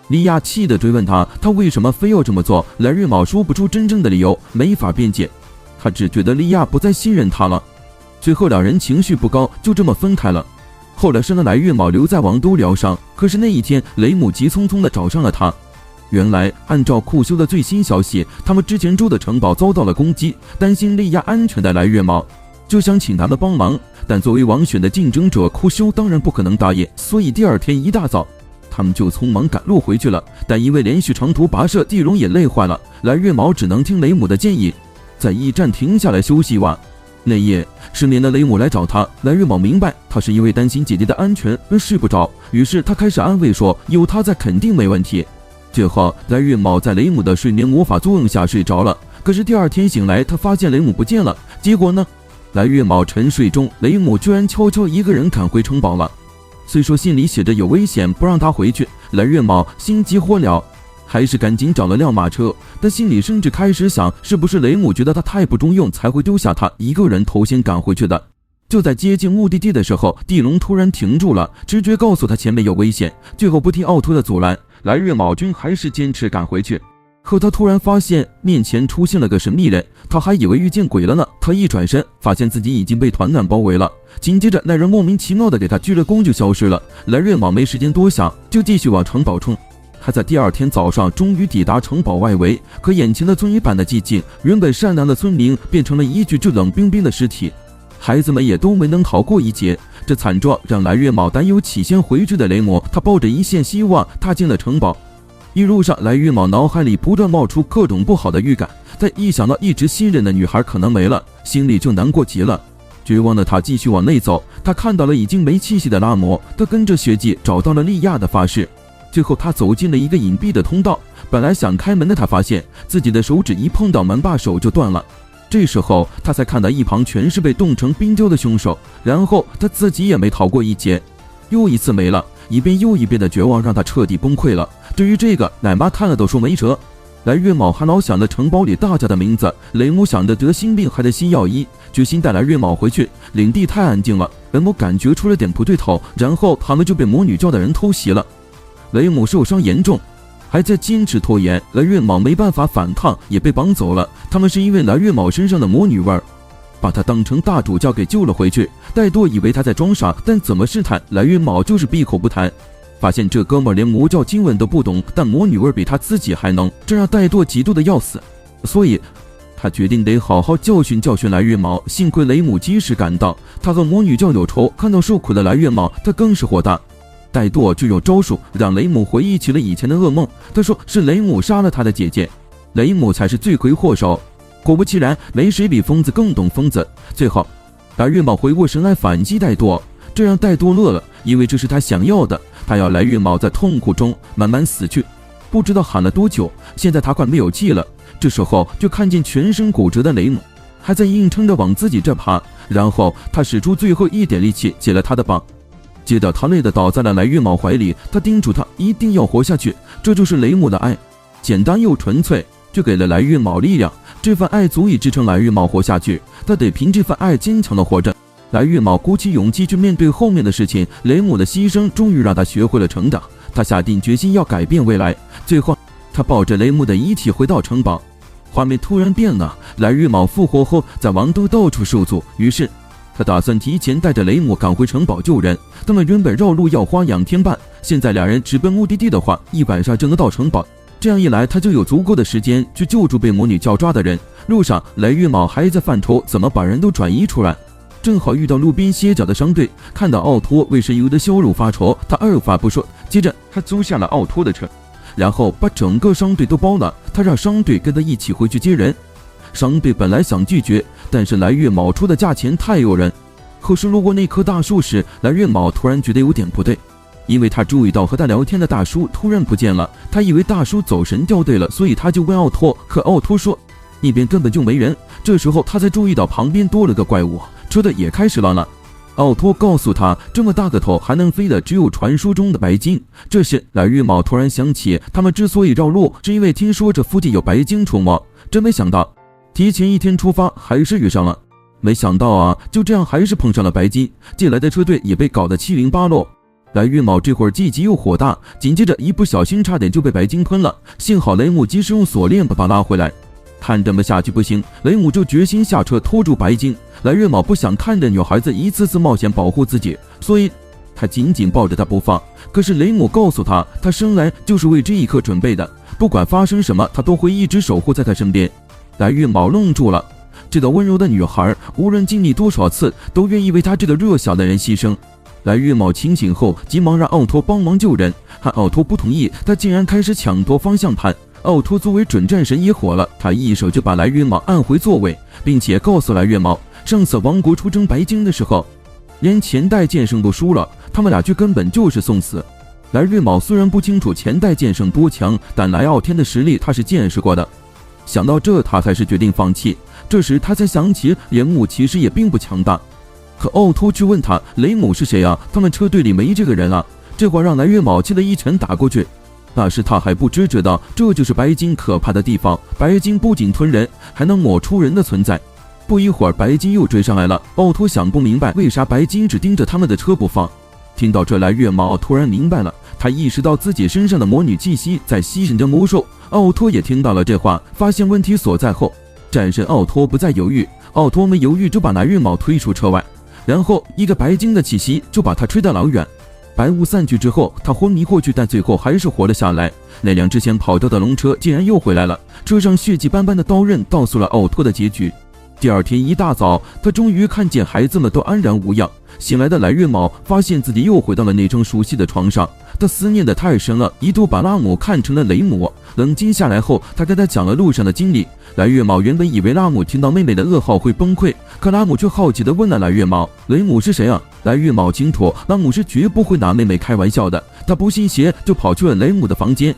利亚气得追问他为什么非要这么做。来月卯说不出真正的理由，没法辩解，他只觉得利亚不再信任他了。最后两人情绪不高，就这么分开了。后来是来月卯留在王都疗伤，可是那一天雷姆急匆匆地找上了他。原来按照库修的最新消息，他们之前住的城堡遭到了攻击，担心利亚安全的来月卯就想请他们帮忙，但作为王选的竞争者，库修当然不可能答应，所以第2天一大早他们就匆忙赶路回去了。但因为连续长途跋涉，地龙也累坏了，来月卯只能听雷姆的建议，在驿站停下来休息一晚。那夜失眠的雷姆来找他，来月卯明白他是因为担心姐姐的安全而睡不着，于是他开始安慰说有他在肯定没问题。最后来月卯在雷姆的睡眠魔法作用下睡着了，可是第2天醒来，他发现雷姆不见了。结果呢，来月卯沉睡中，雷姆居然悄悄一个人赶回城堡了。虽说信里写着有危险不让他回去，来月卯心急火燎，还是赶紧找了辆马车，但心里甚至开始想，是不是雷姆觉得他太不中用，才会丢下他一个人头先赶回去的。就在接近目的地的时候，地龙突然停住了，直觉告诉他前面有危险，最后不听奥托的阻拦，来月卯君还是坚持赶回去。可他突然发现面前出现了个神秘人，他还以为遇见鬼了呢。他一转身，发现自己已经被团团包围了，紧接着那人莫名其妙的给他鞠了躬就消失了。来月卯没时间多想，就继续往城堡冲。他在第2天早上终于抵达城堡外围，可眼前的村一般的寂静，原本善良的村民变成了一具具冷冰冰的尸体，孩子们也都没能逃过一劫。这惨状让来月卯担忧起先回去的雷姆，他抱着一线希望踏进了城堡。一路上，来月卯脑海里不断冒出各种不好的预感，但一想到一直信任的女孩可能没了，心里就难过极了。绝望的他继续往内走，他看到了已经没气息的拉摩，他跟着血迹找到了利亚的发室。最后他走进了一个隐蔽的通道，本来想开门的他发现自己的手指一碰到门把手就断了。这时候他才看到一旁全是被冻成冰雕的凶手，然后他自己也没逃过一劫，又一次没了，一遍又一遍的绝望让他彻底崩溃了。对于这个，奶妈看了都说没辙。来月卯还老想着城堡里大家的名字，雷姆想着得心病还得心药医，决心带来月卯回去。领地太安静了，雷姆感觉出了点不对头，然后他们就被魔女教的人偷袭了。雷姆受伤严重，还在坚持拖延，来月卯没办法反抗，也被绑走了。他们是因为来月卯身上的魔女味儿，把他当成大主教给救了回去。戴舵以为他在装傻，但怎么试探，来月卯就是闭口不谈。发现这哥们儿连魔教经文都不懂，但魔女味比他自己还能，这让戴舵嫉妒的要死。所以他决定得好好教训教训来月卯。幸亏雷姆及时赶到，他和魔女教有仇，看到受苦的来月卯，他更是火大。戴舵就用招数让雷姆回忆起了以前的噩梦，他说是雷姆杀了他的姐姐，雷姆才是罪魁祸首。果不其然，没谁比疯子更懂疯子。最后来月卯回过神来反击戴舵，这让戴舵乐了，因为这是他想要的。他要来月卯在痛苦中慢慢死去，不知道喊了多久，现在他快没有气了。这时候就看见全身骨折的雷姆还在硬撑着往自己这爬，然后他使出最后一点力气解了他的绑，接着他累得倒在了来月卯怀里。他叮嘱他一定要活下去，这就是雷姆的爱，简单又纯粹，就给了来月卯力量。这份爱足以支撑来月卯活下去，他得凭这份爱坚强的活着。来月卯鼓起勇气去面对后面的事情，雷姆的牺牲终于让他学会了成长，他下定决心要改变未来。最后他抱着雷姆的遗体回到城堡，画面突然变了，来月卯复活后在王都到处受阻，于是他打算提前带着雷姆赶回城堡救人。他们原本绕路要花2天半，现在俩人直奔目的地的话，1晚上就能到城堡，这样一来他就有足够的时间去救助被魔女教抓的人。路上来月卯还在犯愁怎么把人都转移出来，正好遇到路边歇脚的商队，看到奥托为神游的羞辱发愁，他二话不说，接着他租下了奥托的车，然后把整个商队都包了，他让商队跟他一起回去接人。商队本来想拒绝，但是来月卯出的价钱太诱人。可是路过那棵大树时，来月卯突然觉得有点不对，因为他注意到和他聊天的大叔突然不见了，他以为大叔走神掉队了，所以他就问奥托，可奥托说那边根本就没人。这时候他才注意到旁边多了个怪物，车的也开始乱了。奥托告诉他，这么大个头还能飞的只有传说中的白鲸。这时来月卯突然想起，他们之所以绕路，是因为听说这附近有白鲸出没，真没想到提前1天出发还是遇上了。没想到啊，就这样还是碰上了白鲸，进来的车队也被搞得七零八落。来月卯这会儿既急又火大，紧接着一不小心差点就被白鲸吞了，幸好雷姆及时用锁链把他拉回来。看这么下去不行，雷姆就决心下车拖住白鲸。来月卯不想看着女孩子一次次冒险保护自己，所以他紧紧抱着她不放。可是雷姆告诉他，他生来就是为这一刻准备的，不管发生什么，他都会一直守护在他身边。来月卯愣住了，这个温柔的女孩无论经历多少次，都愿意为他这个弱小的人牺牲。来月卯清醒后急忙让奥托帮忙救人，但奥托不同意，他竟然开始抢夺方向盘。奥托作为准战神也火了，他一手就把来月卯按回座位，并且告诉来月卯，上次王国出征白鲸的时候，连前代剑圣都输了，他们俩就根本就是送死。来月卯虽然不清楚前代剑圣多强，但来傲天的实力他是见识过的。想到这，他还是决定放弃。这时他才想起雷姆其实也并不强大。可奥托去问他雷姆是谁啊，他们车队里没这个人啊。这话让来月卯气得一拳打过去。那时他还不知道，这就是白鲸可怕的地方，白鲸不仅吞人，还能抹出人的存在。不一会儿白鲸又追上来了，奥托想不明白为啥白鲸只盯着他们的车不放。听到这，来月卯突然明白了，他意识到自己身上的魔女气息在吸引着魔兽。奥托也听到了这话，发现问题所在后，战胜奥托不再犹豫，奥托没犹豫就把来月卯推出车外，然后一个白鲸的气息就把他吹得老远。白雾散去之后，他昏迷过去，但最后还是活了下来。那辆之前跑掉的龙车竟然又回来了，车上血迹斑斑的刀刃告诉了奥托的结局。第二天一大早，他终于看见孩子们都安然无恙。醒来的来月卯发现自己又回到了那张熟悉的床上，他思念得太深了，一度把拉姆看成了雷姆。冷静下来后，他跟他讲了路上的经历。来月卯原本以为拉姆听到妹妹的噩耗会崩溃，可拉姆却好奇地问了来月卯，雷姆是谁啊？来月卯清楚拉姆是绝不会拿妹妹开玩笑的，他不信邪就跑去了雷姆的房间。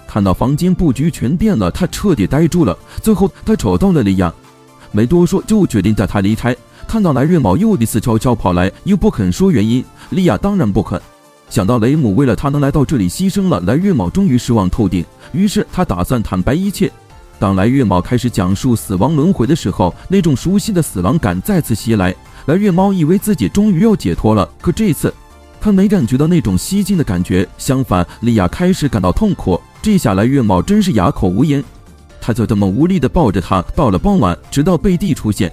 看到房间布局全变了，他彻底呆住了。最后他找到了莉亚，没多说就决定带他离开。看到来月卯又一次悄悄跑来，又不肯说原因，莉亚当然不肯。想到雷姆为了他能来到这里牺牲了，来月卯终于失望透顶，于是他打算坦白一切。当来月卯开始讲述死亡轮回的时候，那种熟悉的死亡感再次袭来。来月卯以为自己终于要解脱了，可这次他没感觉到那种吸睛的感觉，相反，莉亚开始感到痛苦。这下来月卯真是哑口无言，他就这么无力地抱着他到了傍晚，直到贝蒂出现。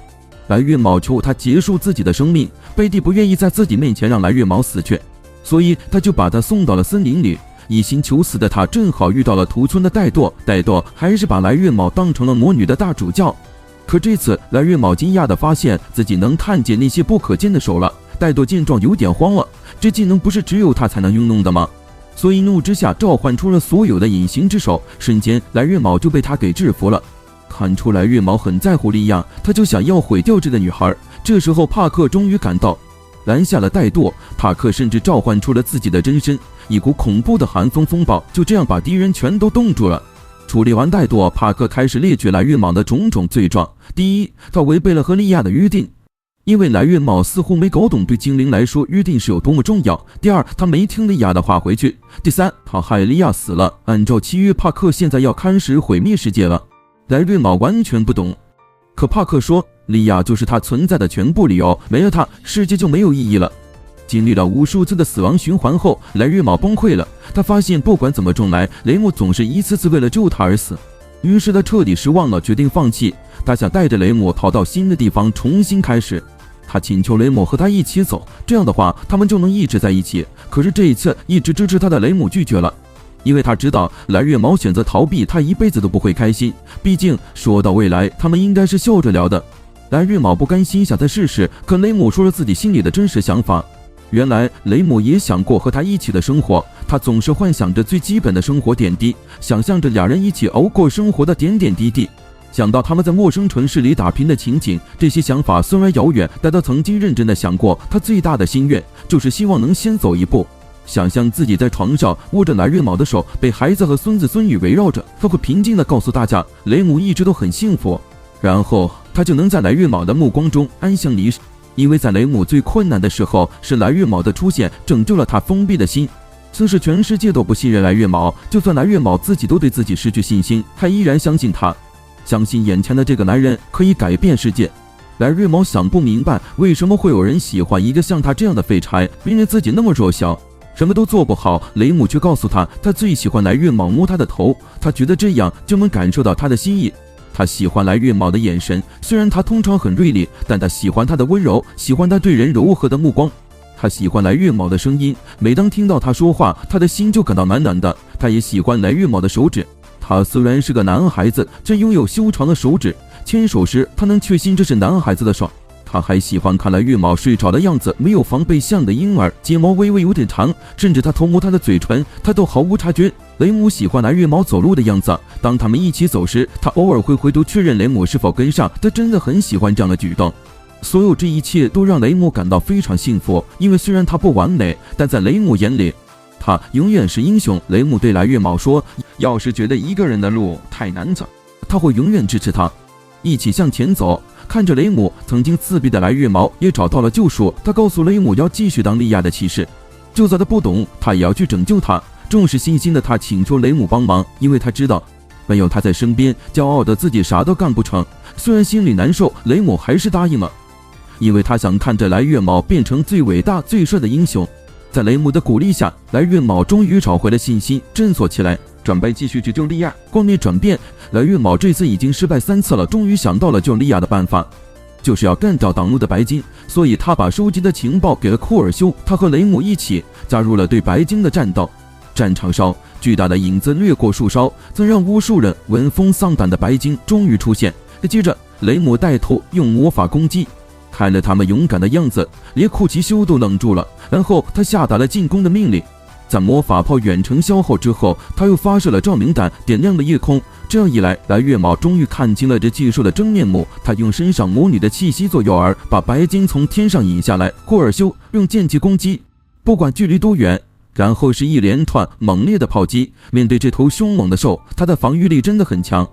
来月卯求他结束自己的生命，贝蒂不愿意在自己面前让来月卯死去，所以他就把他送到了森林里。一心求死的他正好遇到了屠村的怠惰，怠惰还是把来月卯当成了魔女的大主教。可这次来月卯惊讶地发现自己能看见那些不可见的手了。怠惰见状有点慌了，这技能不是只有他才能运用的吗？所以怒之下召唤出了所有的隐形之手，瞬间来月卯就被他给制服了。看出来月卯很在乎莉亚，他就想要毁掉这个女孩。这时候帕克终于赶到，拦下了怠惰。帕克甚至召唤出了自己的真身，一股恐怖的寒风风暴就这样把敌人全都冻住了。处理完怠惰，帕克开始列举来月卯的种种罪状。第一，他违背了和莉亚的约定，因为来月卯似乎没搞懂对精灵来说约定是有多么重要。第二，他没听莉亚的话回去。第三，他害莉亚死了，按照契约，帕克现在要开始毁灭世界了。来月卯完全不懂，可帕克说莉亚就是他存在的全部理由，没了他，世界就没有意义了。经历了无数次的死亡循环后，来月卯崩溃了。他发现不管怎么重来，雷姆总是一次次为了救他而死，于是他彻底失望了，决定放弃。他想带着雷姆逃到新的地方重新开始。他请求雷姆和他一起走，这样的话他们就能一直在一起。可是这一次一直支持他的雷姆拒绝了，因为他知道来月卯选择逃避，他一辈子都不会开心。毕竟说到未来，他们应该是笑着聊的。来月卯不甘心，想再试试，可雷姆说了自己心里的真实想法。原来雷姆也想过和他一起的生活，他总是幻想着最基本的生活点滴，想象着俩人一起熬过生活的点点滴滴。想到他们在陌生城市里打拼的情景，这些想法虽然遥远，但他曾经认真的想过，他最大的心愿就是希望能先走一步。想象自己在床上握着来月卯的手，被孩子和孙子孙女围绕着，他会平静地告诉大家，雷姆一直都很幸福，然后他就能在来月卯的目光中安详离世。因为在雷姆最困难的时候，是来月卯的出现拯救了他封闭的心。此时全世界都不信任来月卯，就算来月卯自己都对自己失去信心，他依然相信他，相信眼前的这个男人可以改变世界。来月卯想不明白，为什么会有人喜欢一个像他这样的废柴，明明自己那么弱小，什么都做不好，雷姆却告诉他，他最喜欢来月卯摸他的头，他觉得这样就能感受到他的心意。他喜欢来月卯的眼神，虽然他通常很锐利，但他喜欢他的温柔，喜欢他对人柔和的目光。他喜欢来月卯的声音，每当听到他说话，他的心就感到暖暖的。他也喜欢来月卯的手指，他虽然是个男孩子，却拥有修长的手指，牵手时他能确信这是男孩子的手。他还喜欢看来月卯睡着的样子，没有防备，像个婴儿，睫毛微微有点长，甚至他偷摸他的嘴唇，他都毫无察觉。雷姆喜欢来月卯走路的样子，当他们一起走时，他偶尔会回头确认雷姆是否跟上，他真的很喜欢这样的举动。所有这一切都让雷姆感到非常幸福，因为虽然他不完美，但在雷姆眼里，他永远是英雄。雷姆对来月卯说，要是觉得一个人的路太难走，他会永远支持他，一起向前走。看着雷姆，曾经自闭的来月卯也找到了救赎，他告诉雷姆要继续当莉亚的骑士，就算他不懂，他也要去拯救他。重视信心的他请求雷姆帮忙，因为他知道没有他在身边，骄傲的自己啥都干不成。虽然心里难受，雷姆还是答应了，因为他想看着来月卯变成最伟大最帅的英雄。在雷姆的鼓励下，来月卯终于找回了信心，振作起来，准备继续去救莉亚。观念转变，来月卯这次已经失败3次了，终于想到了救莉亚的办法，就是要干掉挡路的白金。所以他把收集的情报给了库尔修，他和雷姆一起加入了对白金的战斗。战场上，巨大的影子掠过树梢，曾让无数人闻风丧胆的白金终于出现。接着，雷姆带头用魔法攻击，看了他们勇敢的样子，连库奇修都愣住了。然后他下达了进攻的命令，在魔法炮远程消耗之后，他又发射了照明弹，点亮了夜空。这样一来，来月卯终于看清了这技术的真面目。他用身上魔女的气息做诱饵，把白金从天上引下来。库尔修用剑气攻击，不管距离多远，然后是一连串猛烈的炮击。面对这头凶猛的兽，他的防御力真的很强。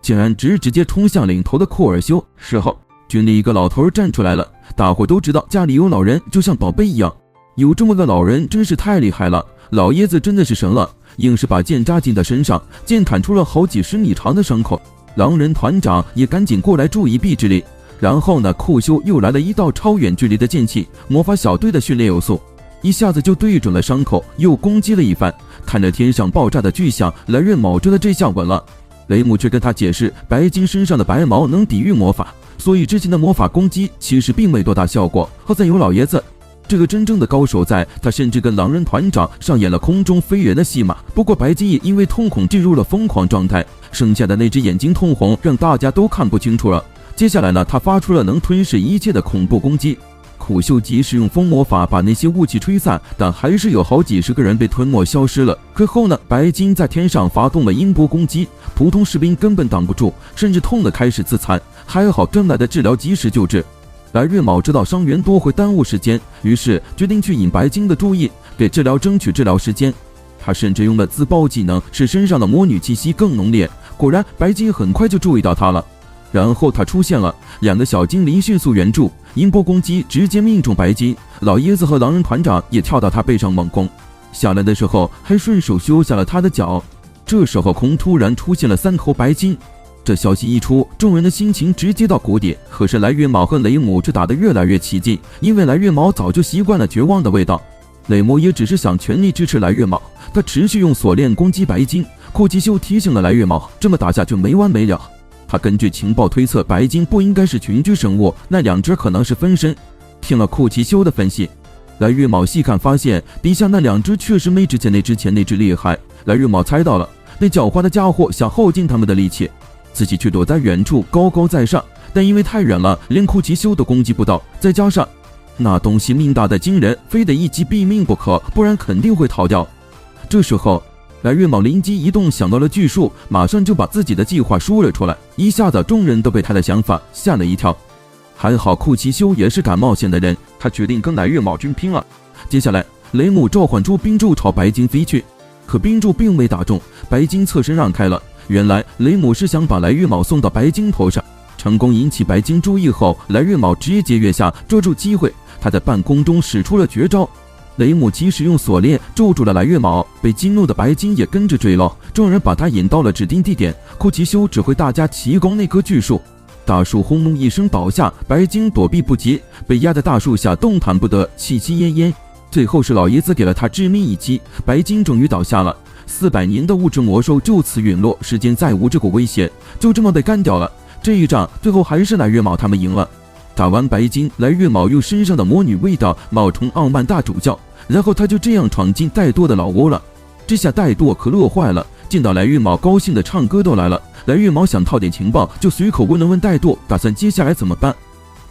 竟然直接冲向领头的库尔修。事后，军里一个老头站出来了，大伙都知道家里有老人就像宝贝一样，有这么个老人真是太厉害了，老爷子真的是神了，硬是把剑扎进他身上，剑砍出了好几十米长的伤口。狼人团长也赶紧过来助一臂之力。然后呢，库修又来了一道超远距离的剑气，魔法小队的训练有素，一下子就对准了伤口，又攻击了一番。看着天上爆炸的巨响，来月卯知道这下稳了。雷姆却跟他解释，白金身上的白毛能抵御魔法，所以之前的魔法攻击其实并没多大效果。好在有老爷子这个真正的高手在，他甚至跟狼人团长上演了空中飞人的戏码。不过白金也因为痛恐进入了疯狂状态，剩下的那只眼睛通红，让大家都看不清楚了。接下来呢，他发出了能吞噬一切的恐怖攻击。苦秀及时用风魔法把那些雾气吹散，但还是有好几十个人被吞没消失了。可后呢，白金在天上发动了音波攻击，普通士兵根本挡不住，甚至痛得开始自残。还好专来的治疗及时救治。来月卯知道伤员多会耽误时间，于是决定去引白金的注意，给治疗争取治疗时间。他甚至用了自爆技能，使身上的魔女气息更浓烈。果然，白金很快就注意到他了。然后他出现了，两个小精灵迅速援助，音波攻击直接命中白金。老爷子和狼人团长也跳到他背上猛攻，下来的时候还顺手修下了他的脚。这时候空突然出现了3头白金，这消息一出，众人的心情直接到谷底。可是来月卯和雷姆这打得越来越起劲，因为来月卯早就习惯了绝望的味道。雷姆也只是想全力支持来月卯，他持续用锁链攻击白金。库奇修提醒了来月卯，这么打下去没完没了。他根据情报推测，白金不应该是群居生物，那2只可能是分身。听了库奇修的分析，来月卯细看发现底下那2只确实没之前那只厉害。来月卯猜到了，那狡猾的家伙想耗尽他们的力气，自己却躲在远处高高在上，但因为太远了，连库奇修都攻击不到，再加上那东西命大的惊人，非得一击毙命不可，不然肯定会逃掉。这时候来月卯灵机一动，想到了巨树，马上就把自己的计划说了出来。一下子众人都被他的想法吓了一跳。还好库奇修也是敢冒险的人，他决定跟来月卯军拼了。接下来雷姆召唤出冰柱朝白金飞去，可冰柱并未打中，白金侧身让开了。原来雷姆是想把来月卯送到白金头上，成功引起白金注意后，来月卯直接跃下捉住机会，他在半空中使出了绝招。雷姆及时用锁链咒住了来月卯，被激怒的白金也跟着坠落。众人把他引到了指定地点，库奇修指挥大家齐攻那棵巨树。大树轰隆一声倒下，白金躲避不及，被压在大树下动弹不得，气息奄奄。最后是老爷子给了他致命一击，白金终于倒下了。400年的物质魔兽就此陨落，世间再无这股威胁，就这么被干掉了。这一仗最后还是来月卯他们赢了。打完白金，来月卯用身上的魔女味道冒充傲慢大主教，然后他就这样闯进戴舵的老窝了。这下戴舵可乐坏了，见到来月卯高兴的唱歌都来了。来月卯想套点情报，就随口问了问戴舵，打算接下来怎么办。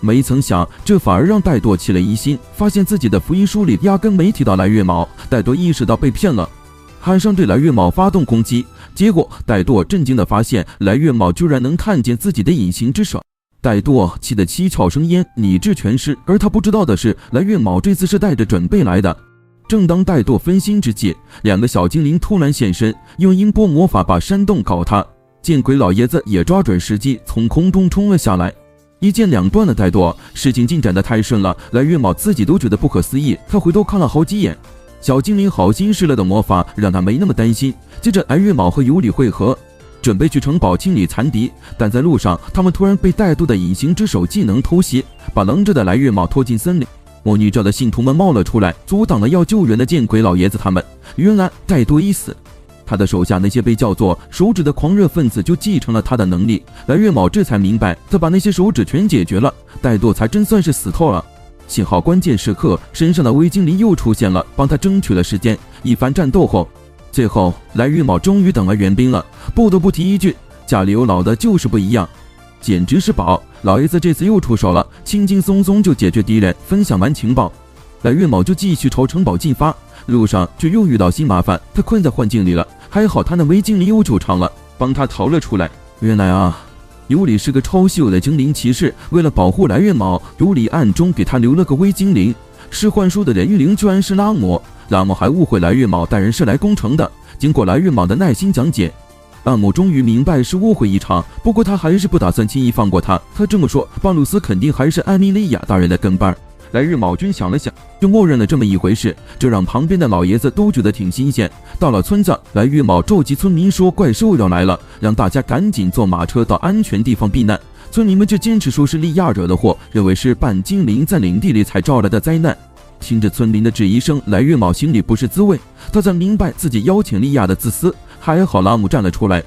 没曾想这反而让戴舵起了疑心，发现自己的福音书里压根没提到来月卯。戴舵意识到被骗了，喊上对来月卯发动攻击。结果戴舵震惊地发现来月卯居然能看见自己的隐形之手。戴舵气得七窍生烟，理智全失。而他不知道的是，来月卯这次是带着准备来的。正当戴舵分心之际，2个小精灵突然现身，用音波魔法把山洞搞塌。见鬼老爷子也抓准时机，从空中冲了下来，一剑2断的戴舵。事情进展得太顺了，来月卯自己都觉得不可思议。他回头看了好几眼，小精灵好心施了的魔法让他没那么担心。接着来月卯和尤里会合，准备去城堡清理残敌，但在路上他们突然被戴舵的隐形之手技能偷袭，把愣着的来月卯拖进森林。魔女教的信徒们冒了出来，阻挡了要救援的见鬼老爷子他们。原来戴舵已死，他的手下那些被叫做手指的狂热分子就继承了他的能力。来月卯这才明白，他把那些手指全解决了，戴舵才真算是死透了。幸好关键时刻身上的微精灵又出现了，帮他争取了时间。一番战斗后，最后来月卯终于等来援兵了。不得不提一句，家里有老的就是不一样，简直是宝。老爷子这次又出手了，轻轻松松就解决敌人。分享完情报，来月卯就继续朝城堡进发，路上却又遇到新麻烦，他困在幻境里了。还好他那微精灵又救场了，帮他逃了出来。原来啊，尤里是个超稀有的精灵骑士，为了保护来月卯，尤里暗中给他留了个微精灵。是幻术的人鱼灵居然是拉姆，拉姆还误会来月卯带人是来攻城的。经过来月卯的耐心讲解，阿姆终于明白是误会一场，不过他还是不打算轻易放过他。他这么说，巴鲁斯肯定还是艾米莉亚大人的跟班。来日卯君想了想，就默认了这么一回事，这让旁边的老爷子都觉得挺新鲜。到了村子，来日卯召集村民说怪兽要来了，让大家赶紧坐马车到安全地方避难。村民们就坚持说是利亚惹的祸，认为是半精灵在领地里才招来的灾难。听着村民的质疑声，来日卯心里不是滋味，他才明白自己邀请利亚的自私。还好拉姆站了出来，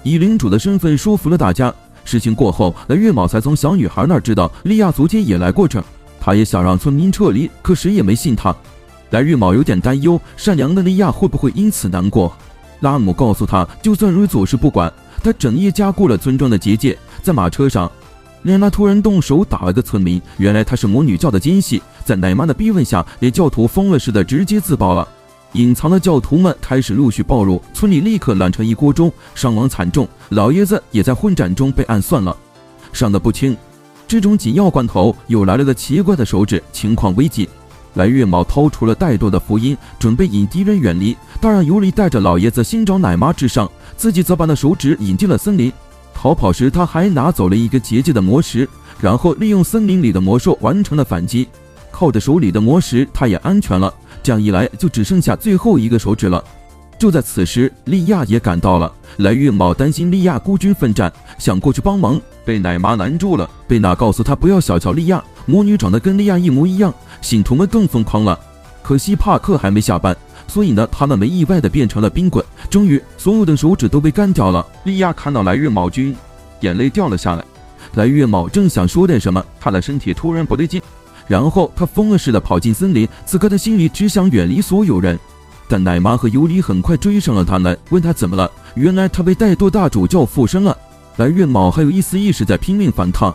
以领主的身份说服了大家。事情过后，来日卯才从小女孩那儿知道利亚昨天也来过这儿，他也想让村民撤离，可谁也没信他。来日卯有点担忧，善良的利亚会不会因此难过？拉姆告诉他，就算瑞佐是不管，他整夜加固了村庄的结界。在马车上，莲娜突然动手打了个村民，原来他是魔女教的奸细，在奶妈的逼问下，连教徒疯了似的直接自爆了。隐藏的教徒们开始陆续暴露，村里立刻乱成一锅粥，伤亡惨重，老爷子也在混战中被暗算了，伤得不轻。这种紧要关头，又来了个奇怪的手指，情况危急。来月卯掏出了怠惰的福音，准备引敌人远离，但让尤里带着老爷子先找奶妈治伤，自己则把那手指引进了森林。逃跑时，他还拿走了一个结界的魔石，然后利用森林里的魔兽完成了反击。靠着手里的魔石，他也安全了。这样一来，就只剩下最后一个手指了。就在此时，利亚也赶到了。来月卯担心利亚孤军奋战，想过去帮忙，被奶妈拦住了。贝娜告诉他不要小瞧利亚，魔女长得跟利亚一模一样。信徒们更疯狂了。可惜帕克还没下班，所以呢，他们没意外的变成了冰棍。终于，所有的手指都被干掉了。利亚看到来月卯君，眼泪掉了下来。来月卯正想说点什么，他的身体突然不对劲，然后他疯了似的跑进森林。此刻他心里只想远离所有人。但奶妈和尤里很快追上了他们，问他怎么了。原来他被怠惰大主教附身了。来月卯还有一丝意识在拼命反抗，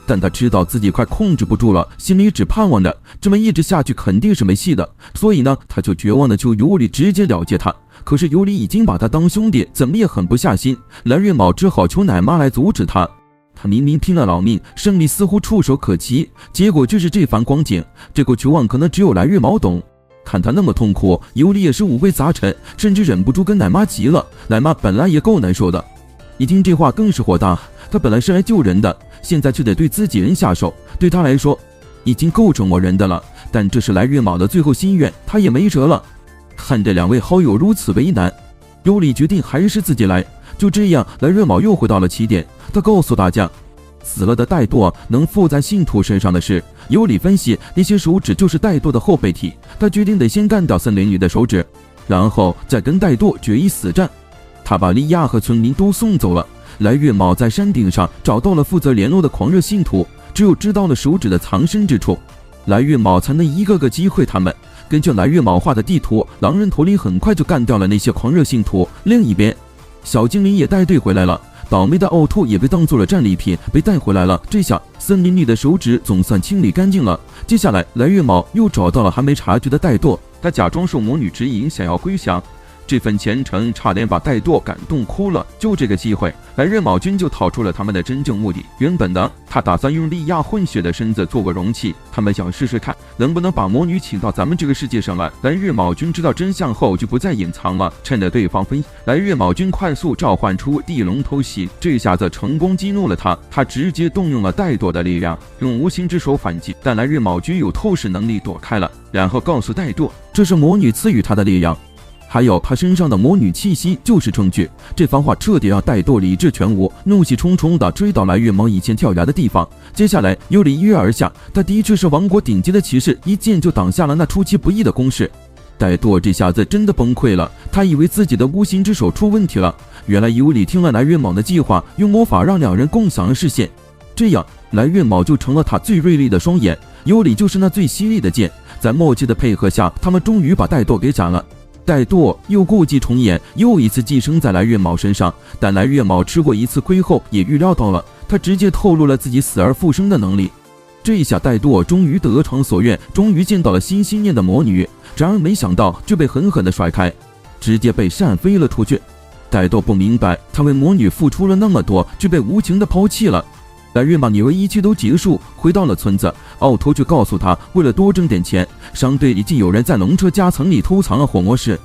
但他知道自己快控制不住了，心里只盼望着这么一直下去肯定是没戏的，所以呢，他就绝望的求尤里直接了结他。可是尤里已经把他当兄弟，怎么也狠不下心。来月卯只好求奶妈来阻止他。他明明拼了老命，胜利似乎触手可及，结果就是这番光景。这个绝望可能只有来月卯懂。看他那么痛苦，尤里也是五味杂陈，甚至忍不住跟奶妈急了。奶妈本来也够难受的，一听这话更是火大。他本来是来救人的，现在却得对自己人下手，对他来说已经够折磨人的了。但这是来月卯的最后心愿，他也没辙了。看着两位好友如此为难，尤里决定还是自己来。就这样，来月卯又回到了起点。他告诉大家，死了的怠惰能附在信徒身上的事。尤里分析，那些手指就是怠惰的后背体。他决定得先干掉森林里的手指，然后再跟怠惰决一死战。他把利亚和村民都送走了。来月卯在山顶上找到了负责联络的狂热信徒，只有知道了手指的藏身之处，来月卯才能一个个击溃他们。根据来月卯画的地图，狼人头领很快就干掉了那些狂热信徒。另一边，小精灵也带队回来了。倒霉的奥兔也被当做了战利品，被带回来了。这下森林里的手指总算清理干净了。接下来，来月卯又找到了还没察觉的怠惰，他假装受魔女指引，想要归降。这份虔诚差点把怠惰感动哭了。就这个机会，来月卯君就套出了他们的真正目的。原本呢，他打算用利亚混血的身子做个容器，他们想试试看能不能把魔女请到咱们这个世界上来。来月卯君知道真相后就不再隐藏了，趁着对方分析，来月卯君快速召唤出地龙偷袭，这下子成功激怒了他。他直接动用了怠惰的力量，用无形之手反击，但来月卯君有透视能力躲开了，然后告诉怠惰，这是魔女赐予他的力量。还有他身上的魔女气息就是证据。这番话彻底让怠惰理智全无，怒气冲冲地追到来月卯以前跳崖的地方。接下来尤里一跃而下，他的确是王国顶级的骑士，一剑就挡下了那出其不意的攻势。怠惰这下子真的崩溃了，他以为自己的无形之手出问题了。原来尤里听了来月卯的计划，用魔法让两人共享了视线，这样来月卯就成了他最锐利的双眼，尤里就是那最犀利的剑。在默契的配合下，他们终于把怠惰给斩了。怠惰又故伎重演，又一次寄生在来月卯身上。但来月卯吃过一次亏后，也预料到了，他直接透露了自己死而复生的能力。这一下，怠惰终于得偿所愿，终于见到了心心念的魔女。然而没想到，却被狠狠地甩开，直接被扇飞了出去。怠惰不明白，他为魔女付出了那么多，却被无情地抛弃了。来月卯以为一切都结束，回到了村子。奥托却告诉他，为了多挣点钱，商队里竟有人在农车夹层里偷藏了火魔石。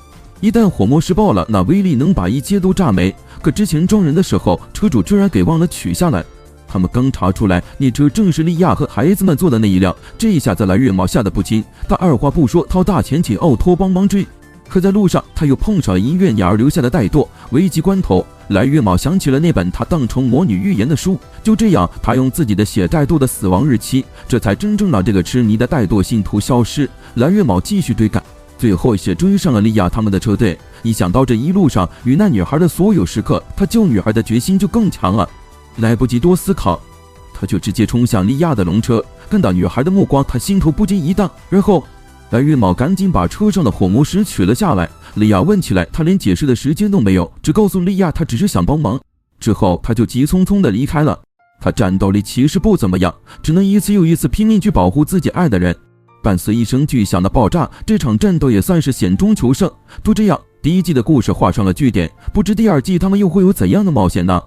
一旦火魔石爆了，那威力能把一切都炸没。可之前撞人的时候，车主居然给忘了取下来。他们刚查出来那车正是莉亚和孩子们坐的那一辆，这一下子蓝月毛吓得不轻，他二话不说掏大钱请奥托帮忙追。可在路上他又碰上医院女儿留下的怠惰，危急关头，蓝月毛想起了那本他当成魔女预言的书，就这样他用自己的血怠惰的死亡日期，这才真正让这个痴迷的怠惰信徒消失。蓝月毛继续追赶，最后也追上了莉亚他们的车队。一想到这一路上与那女孩的所有时刻，他救女孩的决心就更强了。来不及多思考，他就直接冲向莉亚的龙车，看到女孩的目光，他心头不禁一荡。然后蓝月毛赶紧把车上的火魔石取了下来。莉亚问起来，他连解释的时间都没有，只告诉莉亚他只是想帮忙。之后他就急匆匆地离开了。他战斗力其实不怎么样，只能一次又一次拼命去保护自己爱的人。伴随一声巨响的爆炸，这场战斗也算是险中求胜。就这样，第一季的故事画上了句点，不知第二季他们又会有怎样的冒险呢？